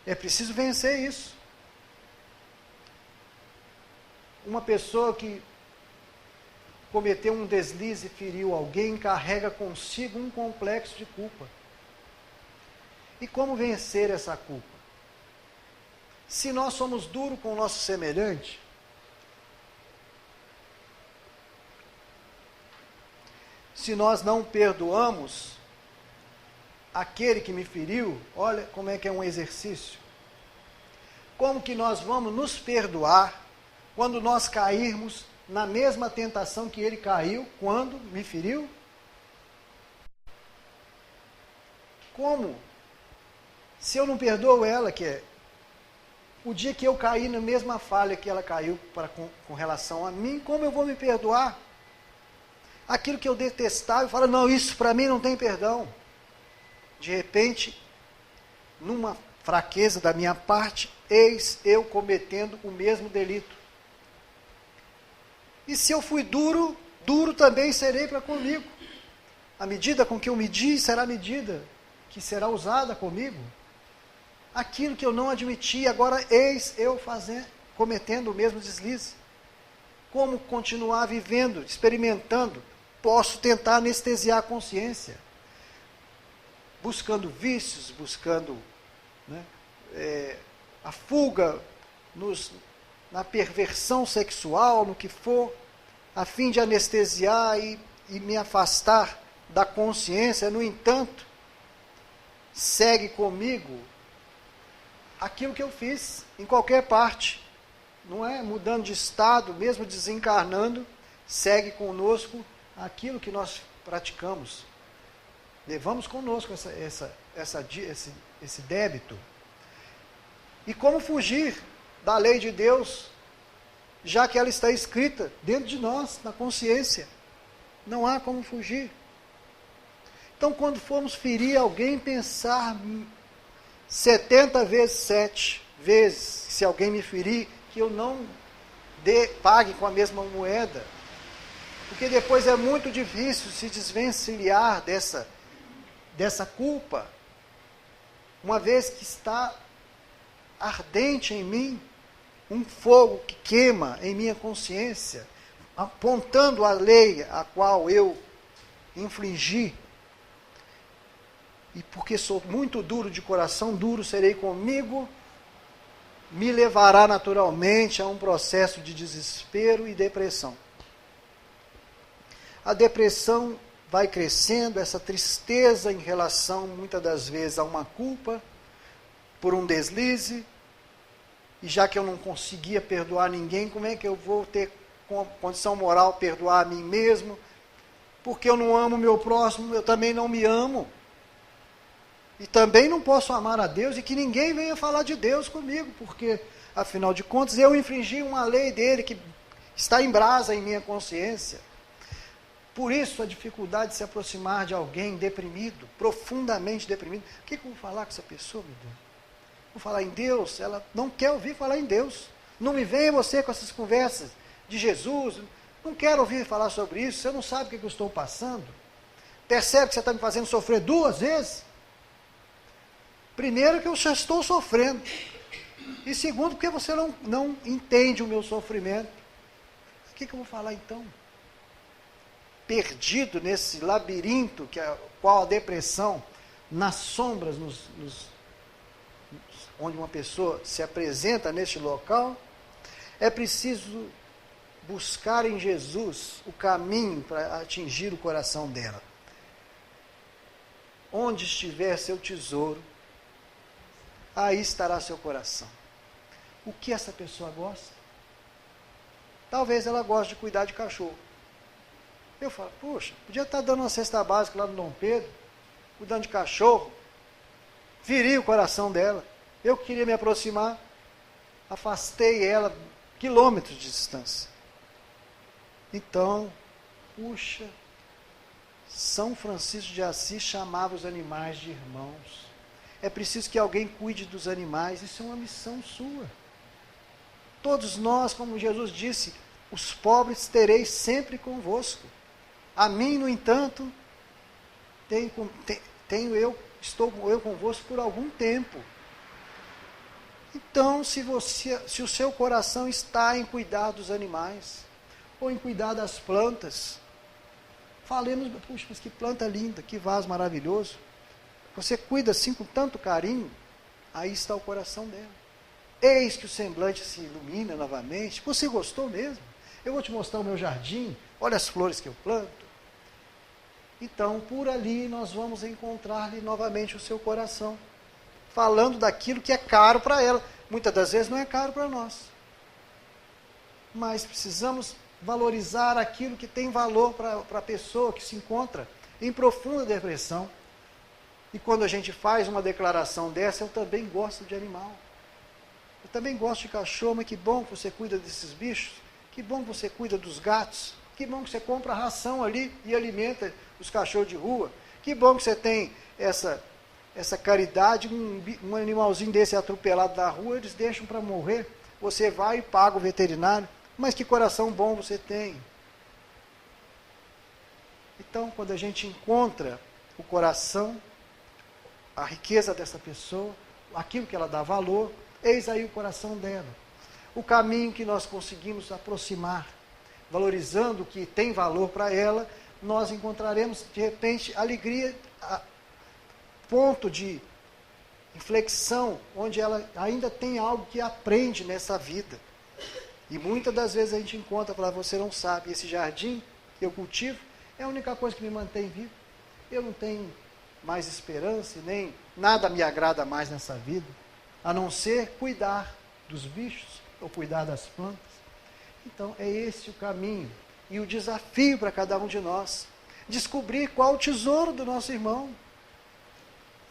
É preciso vencer isso. Uma pessoa que cometeu um deslize e feriu alguém, carrega consigo um complexo de culpa. E como vencer essa culpa? Se nós somos duros com o nosso semelhante, se nós não perdoamos aquele que me feriu, olha como é que é um exercício. Como que nós vamos nos perdoar quando nós cairmos na mesma tentação que ele caiu quando me feriu? Como? Se eu não perdoo ela, que é o dia que eu caí na mesma falha que ela caiu com relação a mim, como eu vou me perdoar? Aquilo que eu detestava, eu falo, não, isso para mim não tem perdão. De repente, numa fraqueza da minha parte, eis eu cometendo o mesmo delito. E se eu fui duro, duro também serei para comigo. A medida com que eu medi será a medida que será usada comigo. Aquilo que eu não admiti, agora eis eu cometendo o mesmo deslize. Como continuar vivendo, experimentando? Posso tentar anestesiar a consciência. Buscando vícios, buscando a fuga na perversão sexual, no que for, a fim de anestesiar e me afastar da consciência. No entanto, segue comigo aquilo que eu fiz, em qualquer parte, não é? Mudando de estado, mesmo desencarnando, segue conosco aquilo que nós praticamos. Levamos conosco esse débito. E como fugir da lei de Deus, já que ela está escrita dentro de nós, na consciência? Não há como fugir. Então, quando formos ferir alguém, pensar 70 vezes 7 vezes, se alguém me ferir, que eu não pague com a mesma moeda. Porque depois é muito difícil se desvencilhar dessa culpa, uma vez que está ardente em mim, um fogo que queima em minha consciência, apontando a lei a qual eu infringi. E porque sou muito duro de coração, duro serei comigo, me levará naturalmente a um processo de desespero e depressão. A depressão vai crescendo, essa tristeza em relação, muitas das vezes, a uma culpa, por um deslize, e já que eu não conseguia perdoar ninguém, como é que eu vou ter condição moral perdoar a mim mesmo? Porque eu não amo o meu próximo, eu também não me amo. E também não posso amar a Deus e que ninguém venha falar de Deus comigo, porque, afinal de contas, eu infringi uma lei dele que está em brasa em minha consciência. Por isso a dificuldade de se aproximar de alguém deprimido, profundamente deprimido. O que eu vou falar com essa pessoa, meu Deus? Vou falar em Deus? Ela não quer ouvir falar em Deus. Não me venha você com essas conversas de Jesus. Não quero ouvir falar sobre isso. Você não sabe o que eu estou passando. Percebe que você está me fazendo sofrer 2 vezes? Primeiro, que eu já estou sofrendo. E segundo, porque você não entende o meu sofrimento. O que eu vou falar então? Perdido nesse labirinto, qual a depressão, nas sombras, onde uma pessoa se apresenta neste local, é preciso buscar em Jesus o caminho para atingir o coração dela. Onde estiver seu tesouro, aí estará seu coração. O que essa pessoa gosta? Talvez ela goste de cuidar de cachorro. Eu falo, poxa, podia estar dando uma cesta básica lá no Dom Pedro, cuidando de cachorro. Feri o coração dela. Eu queria me aproximar, afastei ela quilômetros de distância. Então, puxa, São Francisco de Assis chamava os animais de irmãos. É preciso que alguém cuide dos animais, isso é uma missão sua. Todos nós, como Jesus disse, os pobres tereis sempre convosco. A mim, no entanto, estou eu convosco por algum tempo. Então, se o seu coração está em cuidar dos animais, ou em cuidar das plantas, falemos, puxa, mas que planta linda, que vaso maravilhoso. Você cuida assim com tanto carinho, aí está o coração dela. Eis que o semblante se ilumina novamente. Você gostou mesmo? Eu vou te mostrar o meu jardim, olha as flores que eu planto. Então, por ali nós vamos encontrar-lhe novamente o seu coração, falando daquilo que é caro para ela. Muitas das vezes não é caro para nós. Mas precisamos valorizar aquilo que tem valor para a pessoa que se encontra em profunda depressão. E quando a gente faz uma declaração dessa, eu também gosto de animal. Eu também gosto de cachorro, mas que bom que você cuida desses bichos. Que bom que você cuida dos gatos. Que bom que você compra ração ali e alimenta os cachorros de rua. Que bom que você tem essa caridade. Um animalzinho desse atropelado na rua, eles deixam para morrer. Você vai e paga o veterinário. Mas que coração bom você tem. Então, quando a gente encontra o coração, a riqueza dessa pessoa, aquilo que ela dá valor, eis aí o coração dela. O caminho que nós conseguimos aproximar, valorizando o que tem valor para ela, nós encontraremos, de repente, alegria, ponto de inflexão, onde ela ainda tem algo que aprende nessa vida. E muitas das vezes a gente encontra, fala, você não sabe, esse jardim que eu cultivo é a única coisa que me mantém vivo. Eu não tenho mais esperança, nem nada me agrada mais nessa vida, a não ser cuidar dos bichos ou cuidar das plantas. Então, é esse o caminho e o desafio para cada um de nós. Descobrir qual o tesouro do nosso irmão.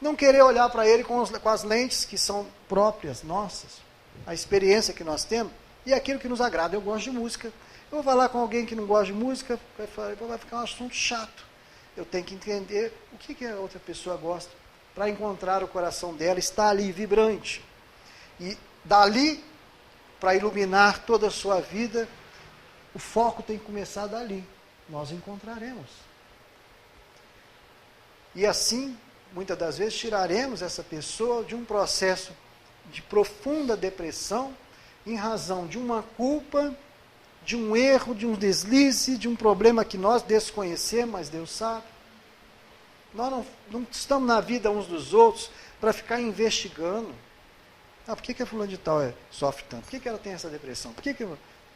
Não querer olhar para ele com as lentes que são próprias nossas, a experiência que nós temos e aquilo que nos agrada. Eu gosto de música. Eu vou falar com alguém que não gosta de música, vai ficar um assunto chato. Eu tenho que entender o que a outra pessoa gosta, para encontrar o coração dela, está ali vibrante. E dali, para iluminar toda a sua vida, o foco tem que começar dali. Nós encontraremos. E assim, muitas das vezes, tiraremos essa pessoa de um processo de profunda depressão, em razão de uma culpa, de um erro, de um deslize, de um problema que nós desconhecemos, mas Deus sabe. Nós não estamos na vida uns dos outros para ficar investigando. Por que a fulana de tal sofre tanto? Por que ela tem essa depressão?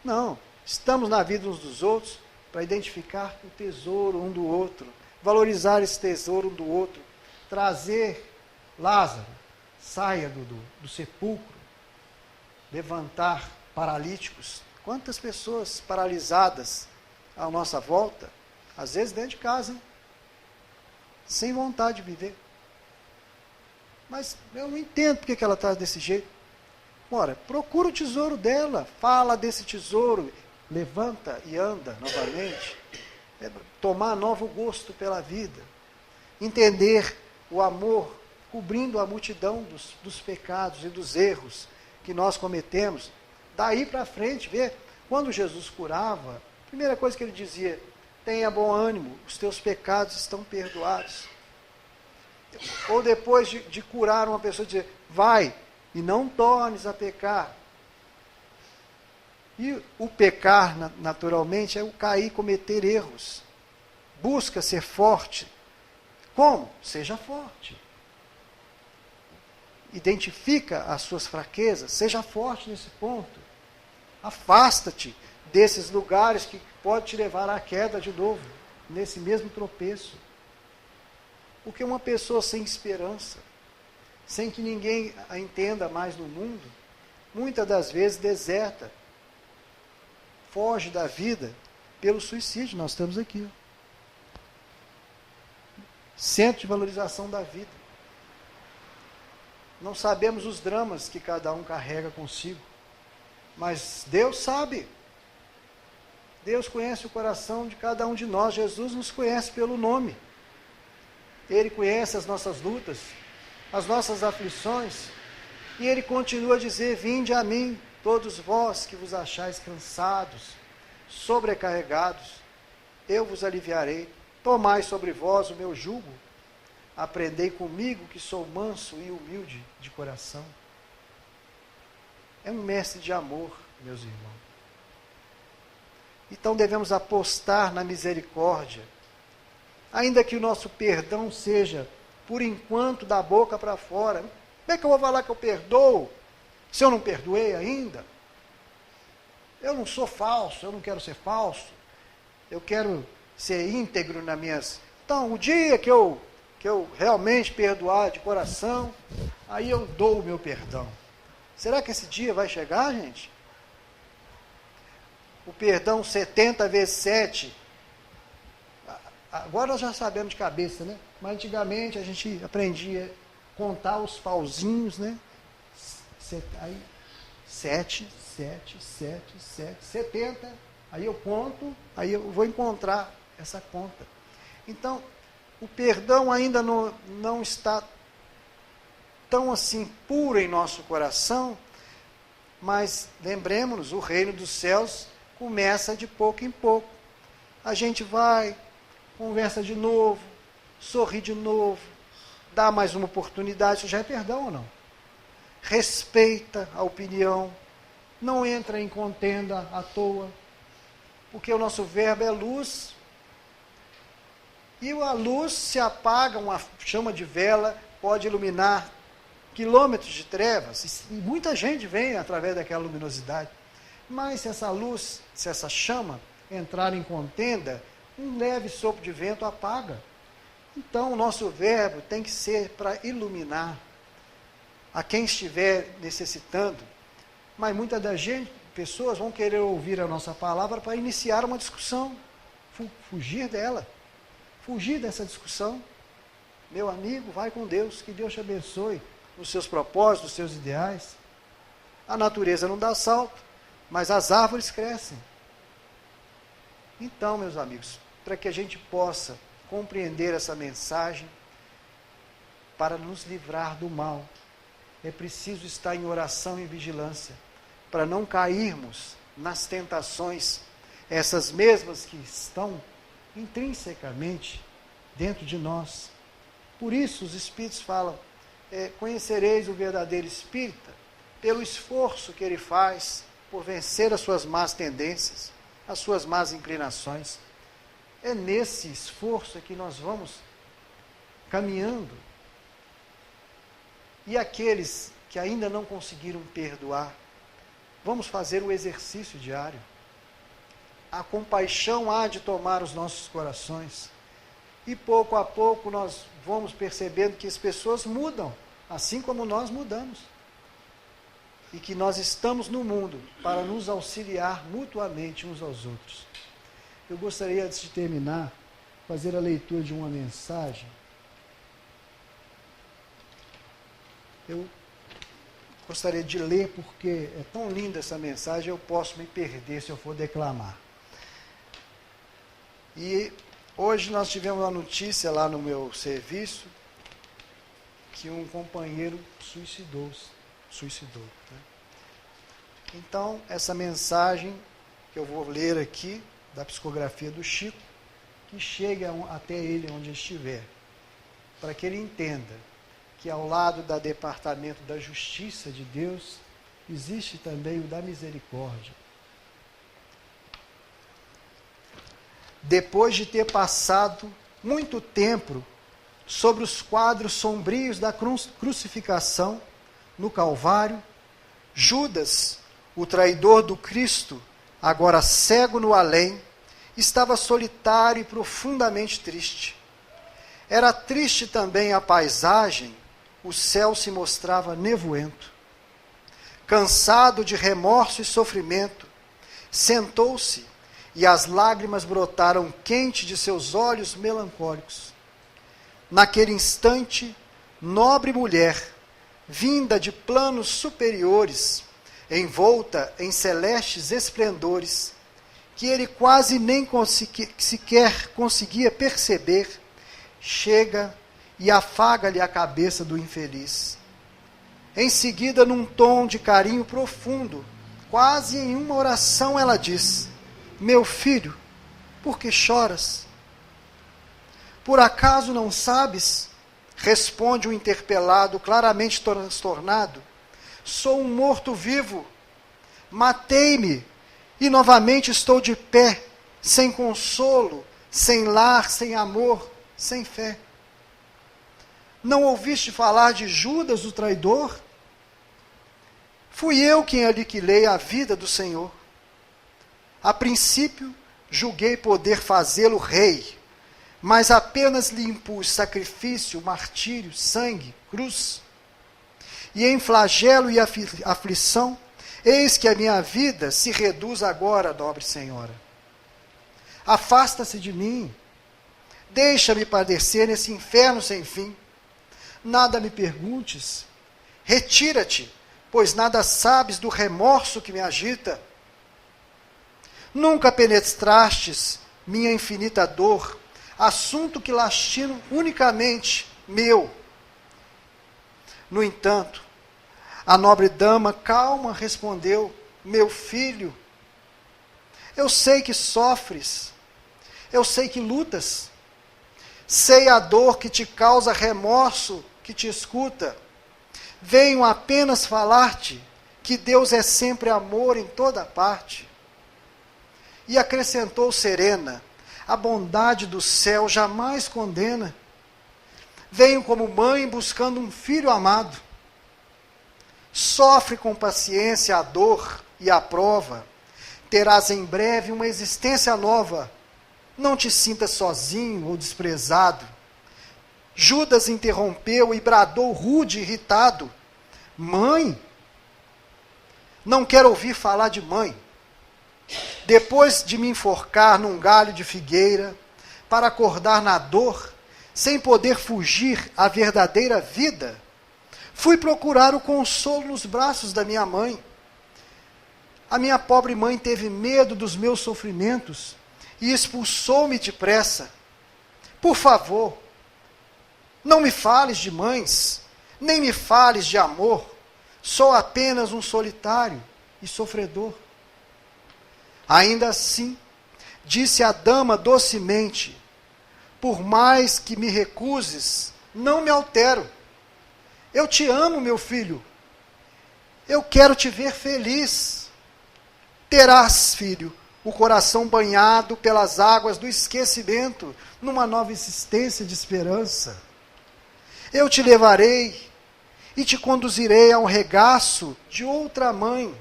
Não, estamos na vida uns dos outros para identificar o tesouro um do outro, valorizar esse tesouro um do outro, trazer Lázaro, saia do sepulcro, levantar paralíticos. Quantas pessoas paralisadas à nossa volta, às vezes dentro de casa, hein? Sem vontade de viver. Mas eu não entendo porque que ela está desse jeito. Ora, procura o tesouro dela, fala desse tesouro, levanta e anda novamente. tomar novo gosto pela vida, entender o amor cobrindo a multidão dos pecados e dos erros que nós cometemos. Daí para frente, ver, quando Jesus curava, a primeira coisa que ele dizia: tenha bom ânimo, os teus pecados estão perdoados. Ou depois de curar uma pessoa, dizer: vai e não tornes a pecar. E o pecar, naturalmente, é o cair e cometer erros. Busca ser forte. Como? Seja forte. Identifica as suas fraquezas, seja forte nesse ponto. Afasta-te desses lugares que pode te levar à queda de novo, nesse mesmo tropeço. Porque uma pessoa sem esperança, sem que ninguém a entenda mais no mundo, muitas das vezes deserta, foge da vida pelo suicídio. Nós estamos aqui. Centro de valorização da vida. Não sabemos os dramas que cada um carrega consigo, mas Deus sabe. Deus conhece o coração de cada um de nós. Jesus nos conhece pelo nome. Ele conhece as nossas lutas, as nossas aflições, e Ele continua a dizer: vinde a mim, todos vós que vos achais cansados, sobrecarregados, eu vos aliviarei. Tomai sobre vós o meu jugo, aprendei comigo que sou manso e humilde de coração. É um mestre de amor, meus irmãos. Então devemos apostar na misericórdia, ainda que o nosso perdão seja, por enquanto, da boca para fora. Como é que eu vou falar que eu perdoo, se eu não perdoei ainda? Eu não sou falso, eu não quero ser falso, eu quero ser íntegro nas minhas... Então, o dia que eu realmente perdoar de coração, aí eu dou o meu perdão. Será que esse dia vai chegar, gente? O perdão 70 vezes 7. Agora nós já sabemos de cabeça, né? Mas antigamente a gente aprendia a contar os pauzinhos, né? Aí, 7, 7, 7, 7, 70. Aí eu conto, aí eu vou encontrar essa conta. Então, o perdão ainda não está tão assim puro em nosso coração, mas lembremos-nos, o reino dos céus começa de pouco em pouco. A gente vai, conversa de novo, sorri de novo, dá mais uma oportunidade. Isso já é perdão ou não? Respeita a opinião, não entra em contenda à toa, porque o nosso verbo é luz. E a luz se apaga, uma chama de vela pode iluminar quilômetros de trevas, e muita gente vem através daquela luminosidade. Mas se essa luz, se essa chama entrar em contenda, um leve sopro de vento apaga. Então o nosso verbo tem que ser para iluminar a quem estiver necessitando. Mas muitas das pessoas vão querer ouvir a nossa palavra para iniciar uma discussão, fugir dela. Fugir dessa discussão. Meu amigo, vai com Deus, que Deus te abençoe nos seus propósitos, nos seus ideais. A natureza não dá salto, mas as árvores crescem. Então, meus amigos, para que a gente possa compreender essa mensagem, para nos livrar do mal, é preciso estar em oração e vigilância, para não cairmos nas tentações, essas mesmas que estão intrinsecamente dentro de nós. Por isso os Espíritos falam, conhecereis o verdadeiro Espírita pelo esforço que ele faz por vencer as suas más tendências, as suas más inclinações. É nesse esforço que nós vamos caminhando. E aqueles que ainda não conseguiram perdoar, vamos fazer o exercício diário. A compaixão há de tomar os nossos corações. E pouco a pouco nós vamos percebendo que as pessoas mudam, assim como nós mudamos. E que nós estamos no mundo para nos auxiliar mutuamente uns aos outros. Eu gostaria, antes de terminar, fazer a leitura de uma mensagem. Eu gostaria de ler porque é tão linda essa mensagem, eu posso me perder se eu for declamar. E hoje nós tivemos uma notícia lá no meu serviço que um companheiro suicidou. Né? Então, essa mensagem que eu vou ler aqui, da psicografia do Chico, que chegue até ele onde estiver, para que ele entenda que ao lado do Departamento da Justiça de Deus, existe também o da Misericórdia. Depois de ter passado muito tempo sobre os quadros sombrios da crucificação no Calvário, Judas, o traidor do Cristo, agora cego no além, estava solitário e profundamente triste. Era triste também a paisagem, o céu se mostrava nevoento. Cansado de remorso e sofrimento, sentou-se e as lágrimas brotaram quente de seus olhos melancólicos. Naquele instante, nobre mulher, vinda de planos superiores, envolta em celestes esplendores, que ele quase nem sequer conseguia perceber, chega e afaga-lhe a cabeça do infeliz. Em seguida, num tom de carinho profundo, quase em uma oração, ela diz: meu filho, por que choras? Por acaso não sabes? Responde o interpelado, claramente transtornado. Sou um morto-vivo. Matei-me e novamente estou de pé, sem consolo, sem lar, sem amor, sem fé. Não ouviste falar de Judas, o traidor? Fui eu quem aniquilei a vida do Senhor. A princípio, julguei poder fazê-lo rei, mas apenas lhe impus sacrifício, martírio, sangue, cruz. E em flagelo e aflição, eis que a minha vida se reduz agora, nobre senhora. Afasta-se de mim, deixa-me padecer nesse inferno sem fim. Nada me perguntes, retira-te, pois nada sabes do remorso que me agita. Nunca penetrastes minha infinita dor, assunto que lastino unicamente meu. No entanto, a nobre dama calma respondeu: meu filho, eu sei que sofres, eu sei que lutas, sei a dor que te causa remorso, que te escuta. Venho apenas falar-te que Deus é sempre amor em toda parte. E acrescentou serena: a bondade do céu jamais condena. Venho como mãe buscando um filho amado. Sofre com paciência a dor e a prova. Terás em breve uma existência nova. Não te sintas sozinho ou desprezado. Judas interrompeu e bradou rude e irritado: mãe? Não quero ouvir falar de mãe. Depois de me enforcar num galho de figueira, para acordar na dor, sem poder fugir à verdadeira vida, fui procurar o consolo nos braços da minha mãe. A minha pobre mãe teve medo dos meus sofrimentos e expulsou-me depressa. Por favor, não me fales de mães, nem me fales de amor. Sou apenas um solitário e sofredor. Ainda assim, disse a dama docemente: por mais que me recuses, não me altero. Eu te amo, meu filho. Eu quero te ver feliz. Terás, filho, o coração banhado pelas águas do esquecimento, numa nova existência de esperança. Eu te levarei e te conduzirei ao regaço de outra mãe.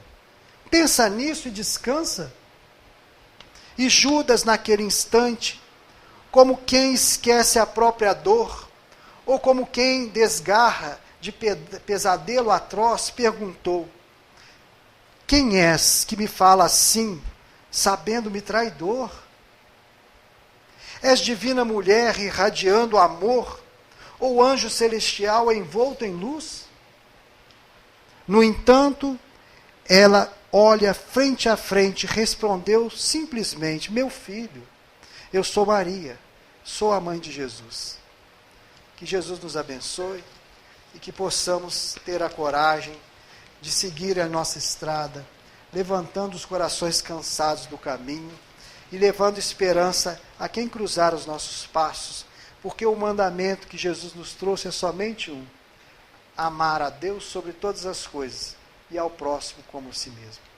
Pensa nisso e descansa. E Judas, naquele instante, como quem esquece a própria dor, ou como quem desgarra de pesadelo atroz, perguntou: quem és que me fala assim, sabendo-me traidor? És divina mulher irradiando amor, ou anjo celestial envolto em luz? No entanto, ela olha frente a frente, respondeu simplesmente: meu filho, Eu sou Maria, sou a mãe de Jesus. Que Jesus nos abençoe e que possamos ter a coragem de seguir a nossa estrada, levantando os corações cansados do caminho e levando esperança a quem cruzar os nossos passos, porque o mandamento que Jesus nos trouxe é somente um: amar a Deus sobre todas as coisas e ao próximo como a si mesmo.